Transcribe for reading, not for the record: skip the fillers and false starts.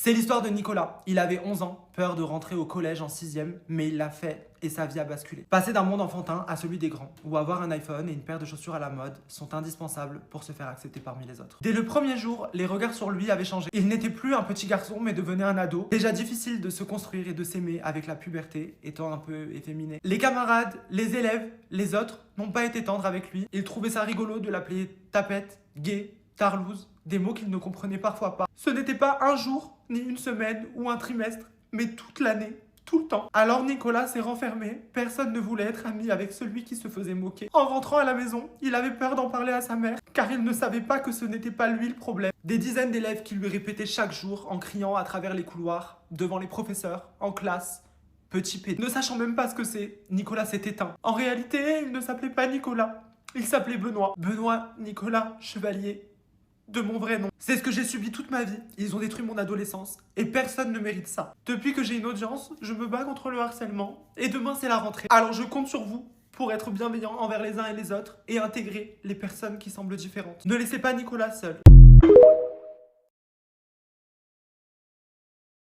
C'est l'histoire de Nicolas. Il avait 11 ans, peur de rentrer au collège en 6e, mais il l'a fait et sa vie a basculé. Passer d'un monde enfantin à celui des grands, où avoir un iPhone et une paire de chaussures à la mode sont indispensables pour se faire accepter parmi les autres. Dès le premier jour, les regards sur lui avaient changé. Il n'était plus un petit garçon, mais devenait un ado. Déjà difficile de se construire et de s'aimer avec la puberté, étant un peu efféminé. Les camarades, les élèves, les autres n'ont pas été tendres avec lui. Ils trouvaient ça rigolo de l'appeler tapette, gay, tarlouse, des mots qu'il ne comprenait parfois pas. Ce n'était pas un jour, ni une semaine ou un trimestre, mais toute l'année, tout le temps. Alors Nicolas s'est renfermé, personne ne voulait être ami avec celui qui se faisait moquer. En rentrant à la maison, il avait peur d'en parler à sa mère, car il ne savait pas que ce n'était pas lui le problème. Des dizaines d'élèves qui lui répétaient chaque jour en criant à travers les couloirs, devant les professeurs, en classe, petit P. Ne sachant même pas ce que c'est, Nicolas s'est éteint. En réalité, il ne s'appelait pas Nicolas, il s'appelait Benoît. Benoît Nicolas Chevalier. De mon vrai nom. C'est ce que j'ai subi toute ma vie. Ils ont détruit mon adolescence. Et personne ne mérite ça. Depuis que j'ai une audience, je me bats contre le harcèlement. Et demain, c'est la rentrée. Alors je compte sur vous pour être bienveillant envers les uns et les autres et intégrer les personnes qui semblent différentes. Ne laissez pas Nicolas seul.